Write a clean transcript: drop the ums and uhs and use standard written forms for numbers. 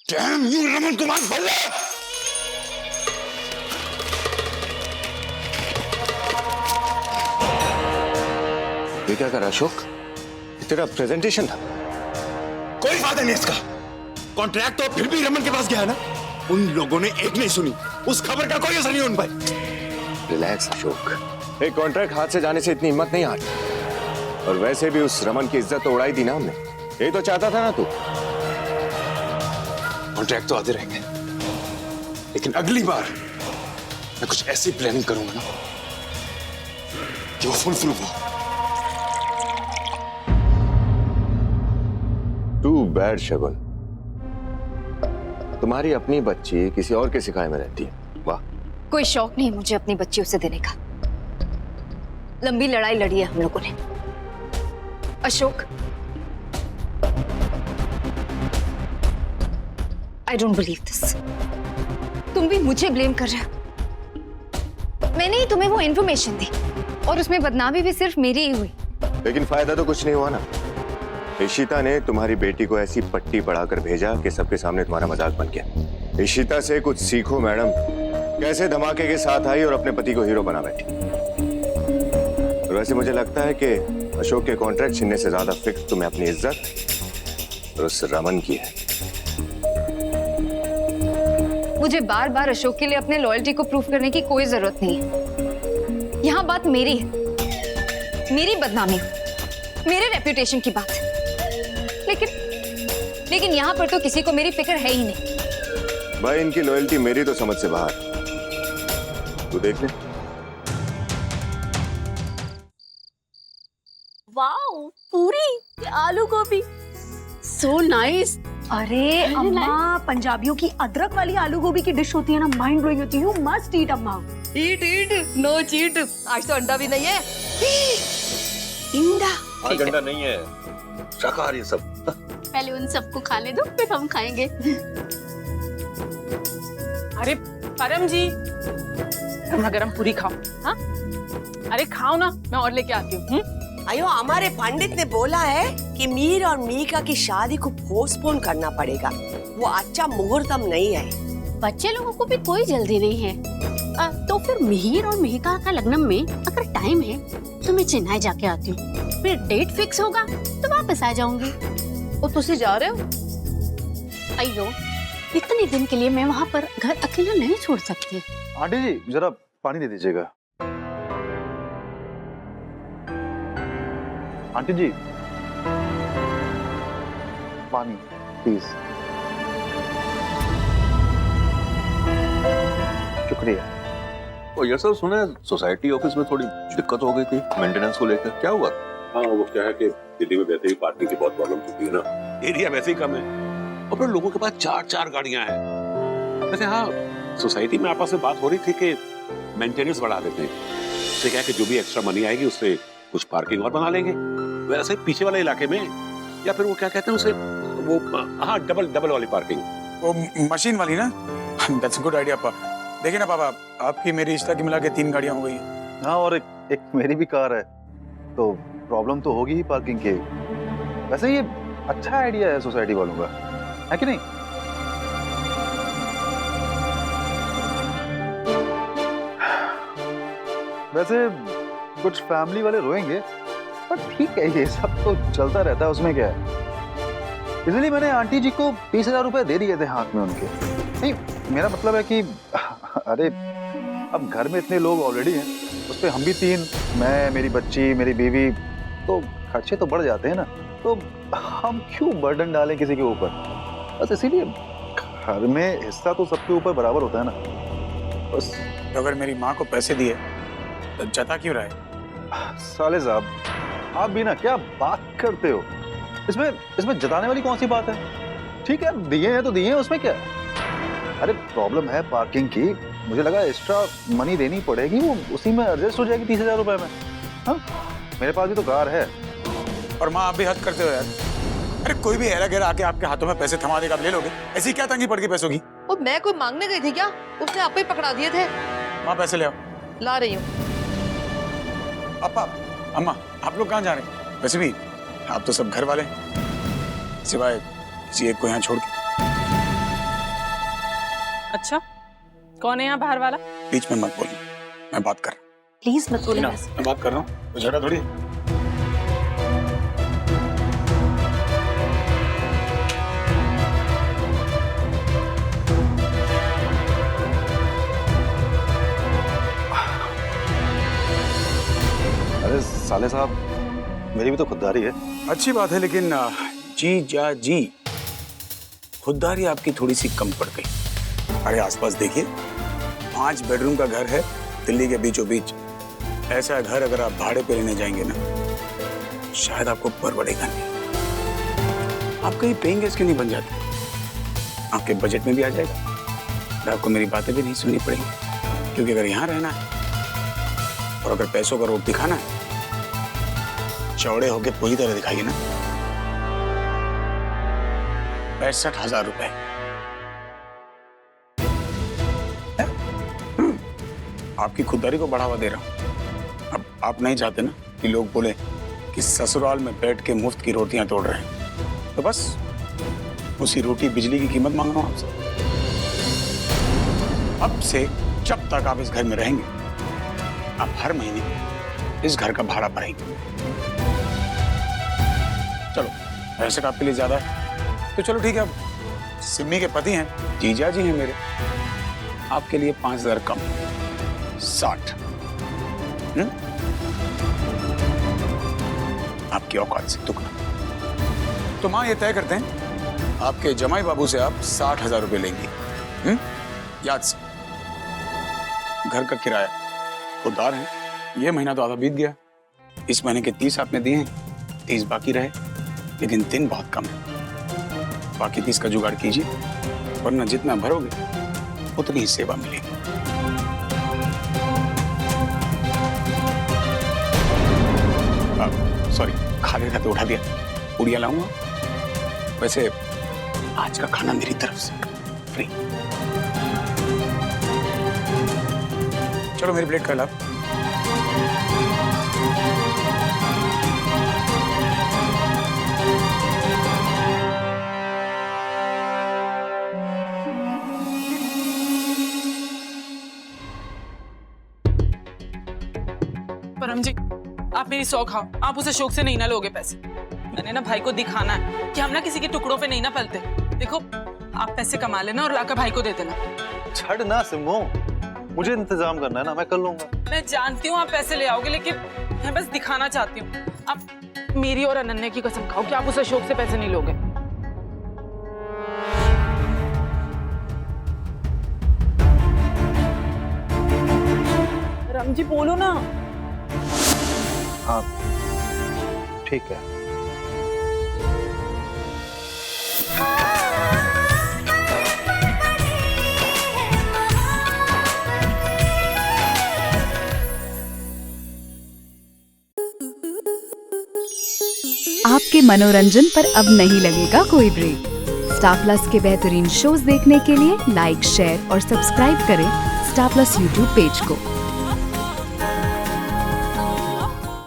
Damn you, Raman Kumar बल्ला! ये क्या कर अशोक? तेरा प्रेजेंटेशन था। कोई फायदा नहीं इसका। कॉन्ट्रैक्ट तो फिर भी रमन के पास गया है ना। उन लोगों ने एक नहीं सुनी, उस खबर का कोई असर नहीं उन पर। रिलैक्स अशोक, एक कॉन्ट्रैक्ट हाथ से जाने से इतनी हिम्मत नहीं हारी। और वैसे भी उस रमन की इज्जत तो उड़ाई दी ना हमने। यही तो चाहता था ना तू। कॉन्ट्रैक्ट तो आते रहेंगे, लेकिन अगली बार मैं कुछ ऐसी प्लानिंग करूंगा ना कि वो फुलफिल हो। टू बैड शगुन, तुम्हारी अपनी बच्ची किसी और के सिखाए में रहती है। वाह। कोई शौक नहीं मुझे अपनी बच्ची उसे देने का। लंबी लड़ाई लड़ी है हम लोगों ने। Ashok, I don't believe this. तुम भी मुझे ब्लेम कर रहे हो। मैंने ही तुम्हें वो इन्फॉर्मेशन दी और उसमें बदनामी भी सिर्फ मेरी ही हुई। लेकिन फायदा तो कुछ नहीं हुआ ना। इशिता ने तुम्हारी बेटी को ऐसी पट्टी पढ़ाकर भेजा कि सबके सामने तुम्हारा मजाक बन गया। इशिता से कुछ सीखो मैडम, कैसे धमाके के साथ आई और अपने पति को हीरो बना बैठी। और वैसे मुझे लगता है कि अशोक के कॉन्ट्रैक्ट छीनने से ज्यादा फिक्र तुम्हें अपनी इज्जत और उस रमन की है। मुझे बार बार अशोक के लिए अपने लॉयल्टी को प्रूफ करने की कोई जरूरत नहीं है। यहाँ बात मेरी है, मेरी बदनामी, मेरे रेप्यूटेशन की बात है। लेकिन यहाँ पर तो किसी को मेरी फिक्र है ही नहीं। भाई इनकी लॉयल्टी मेरी तो समझ से बाहर। तू देख ले। वाओ, पूरी आलू गोभी, सो नाइस। अरे अम्मा, पंजाबियों की अदरक वाली आलू गोभी की डिश होती है ना, माइंड ब्लोइंग होती है। यू मस्ट ईट अम्मा। ईट ईट, नो चीट। आज तो अंडा भी नहीं है। इंडा आज अंडा नहीं है, शाकाहारी सब। पहले उन सबको खाने दो, फिर हम खाएंगे। अरे परम जी, गरमा गरम पूरी खाओ। हाँ, अरे खाओ ना, मैं और लेके आती हूँ। अयो, हमारे पंडित ने बोला है कि मीर और मीका की शादी को पोस्टपोन करना पड़ेगा। वो अच्छा मुहूर्तम नहीं है। बच्चे लोगों को भी कोई जल्दी नहीं है। तो फिर मिहिर और मिहिका का लग्न में अगर टाइम है तो मैं चेन्नई जाके आती हूँ। फिर डेट फिक्स होगा तो वापस आ जाऊंगी। और तुसी जा रहे हो? अयो, इतने दिन के लिए मैं वहाँ पर घर अकेला नहीं छोड़ सकती। आंटी जी जरा पानी दे दीजिएगा। आंटी जी पानी प्लीज। शुक्रिया। और ये सब सुना है सोसाइटी ऑफिस में थोड़ी दिक्कत हो गई थी मेंटेनेंस को लेकर, क्या हुआ? हाँ, वो क्या है कि दिल्ली में वैसे ही पार्किंग की बहुत प्रॉब्लम होती है ना, एरिया वैसे ही कम है और फिर लोगों के पास 4-4 गाड़ियां हैं। वैसे हाँ, सोसाइटी में आपस में बात हो रही थी कि मेंटेनेंस बढ़ा देते हैं। उससे क्या है कि जो भी एक्स्ट्रा मनी आएगी उससे कुछ पार्किंग और बना लेंगे वैसे पीछे वाले इलाके में, या फिर वो क्या कहते हैं उसे, वो हाँ डबल वाली पार्किंग, वो मशीन वाली ना। दैट्स अ गुड आइडिया पापा। देखिए ना पापा, आपकी मेरी इश्ता की मिला के 3 गाड़ियां हो गई हैं। हाँ, और एक मेरी भी कार है, तो प्रॉब्लम तो होगी ही पार्किंग की। वैसे ये अच्छा आइडिया है सोसाइटी वालों का, है कि नहीं? वैसे कुछ फैमिली वाले रोएंगे, पर ठीक है, ये सब तो चलता रहता है, उसमें क्या है। इसलिए मैंने आंटी जी को 30,000 रुपए दे दिए थे हाथ में उनके। नहीं, मेरा मतलब है कि अरे अब घर में इतने लोग ऑलरेडी हैं, उस पे हम भी 3, मैं, मेरी बच्ची, मेरी बीवी, तो खर्चे तो बढ़ जाते हैं ना। तो हम क्यों बर्डन डालें किसी के ऊपर। बस इसीलिए घर में हिस्सा तो सबके ऊपर बराबर होता है ना। बस अगर मेरी माँ को पैसे दिए तो जता क्यों रहे? साले साहब, आप भी ना क्या बात करते हो। इसमें जताने वाली कौन सी बात है। ठीक है, दिए हैं तो दिए हैं, उसमें क्या है। अरे प्रॉब्लम है पार्किंग की, मुझे लगा एक्स्ट्रा मनी देनी पड़ेगी, वो उसी में एडजस्ट हो जाएगी 30,000 रुपए में। हाँ, मेरे पास भी तो कार है। और माँ, आप भी हद करते हो यार। अरे कोई भी हेरा गेरा आके आपके हाथों में पैसे थमा देगा, आप ले लोगे? ऐसी क्या तंगी पड़ गई पैसों की? और मैं कोई मांगने गई थी क्या? उसने आपको ही पकड़ा दिए थे। माँ पैसे ले आओ। ला रही हूँ। पापा, अम्मा, आप लोग कहाँ जा रहे हैं? वैसे भी आप तो सब घर वाले हैं, सिवाय किसी एक को यहाँ छोड़ के। अच्छा, कौन है यहाँ बाहर वाला? बीच में मत बोलना, मैं बात कर रहा प्लीज मत बोलना। हूँ। मैं बात कर रहा हूँ, तो झगड़ा थोड़ी। अरे साले साहब, मेरी भी तो खुददारी है। अच्छी बात है, लेकिन जी खुददारी आपकी थोड़ी सी कम पड़ गई। अरे आसपास देखिए, 5 बेडरूम का घर है दिल्ली के बीचों बीच। ऐसा घर अगर आप भाड़े पे लेने जाएंगे ना, शायद आपको परवड़ेगा नहीं। आप कहीं पेइंग गेस्ट के नहीं बन जाते, आपके बजट में भी आ जाएगा और आपको मेरी बातें भी नहीं सुननी पड़ेंगी। क्योंकि अगर यहाँ रहना है और अगर पैसों का रोप दिखाना है, चौड़े होके पूरी तरह दिखाइए ना। 65,000 रुपए। आपकी खुददारी को बढ़ावा दे रहा हूं। अब आप नहीं चाहते ना कि लोग बोले कि ससुराल में बैठ के मुफ्त की रोटियां तोड़ रहे हैं, तो बस उसी रोटी बिजली की कीमत मांग रहा हूं आपसे। अब से जब तक आप इस घर में रहेंगे, आप हर महीने इस घर का भाड़ा भरेंगे। चलो, पैसे का आपके लिए ज्यादा है तो चलो ठीक है। अब सिमी के पति हैं, जीजा जी हैं मेरे, आपके लिए 5,000 कम, 60। आपकी औकात से दुगना। तो माँ ये तय करते हैं, आपके जमाई बाबू से आप 60,000 रुपए लेंगी। याद से। घर का किराया खुददार है, ये महीना तो आधा बीत गया। इस महीने के 30 आपने दिए हैं, 30 बाकी रहे, लेकिन दिन बहुत कम है। बाकी 30 का जुगाड़ कीजिए, वरना जितना भरोगे उतनी ही सेवा मिलेगी। सॉरी, खा रहे थे तो उठा दिया। पूड़ियाँ लाऊंगा। वैसे आज का खाना मेरी तरफ से फ्री। चलो मेरी प्लेट का लाभ। परम जी, आप मेरी 100 खाओ, आप उसे शौक से नहीं ना लोगे पैसे। मैंने ना भाई को दिखाना है कि हम ना किसी के टुकड़ों पे नहीं ना पलते। देखो, आप पैसे कमा लेना और लाकर भाई को दे देना। छड़ ना सिम्मो, मुझे इंतजाम करना है ना, मैं कर लूंगा। मैं जानती हूँ आप पैसे ले आओगे, लेकिन मैं बस दिखाना चाहती हूँ। आप मेरी और अनन्या की कसम खाओ कि आप उसे शौक से पैसे नहीं लोगे। राम जी बोलो ना। हाँ ठीक है। आपके मनोरंजन पर अब नहीं लगेगा कोई ब्रेक। स्टार प्लस के बेहतरीन शोज देखने के लिए लाइक, शेयर और सब्सक्राइब करें स्टार प्लस यूट्यूब पेज को।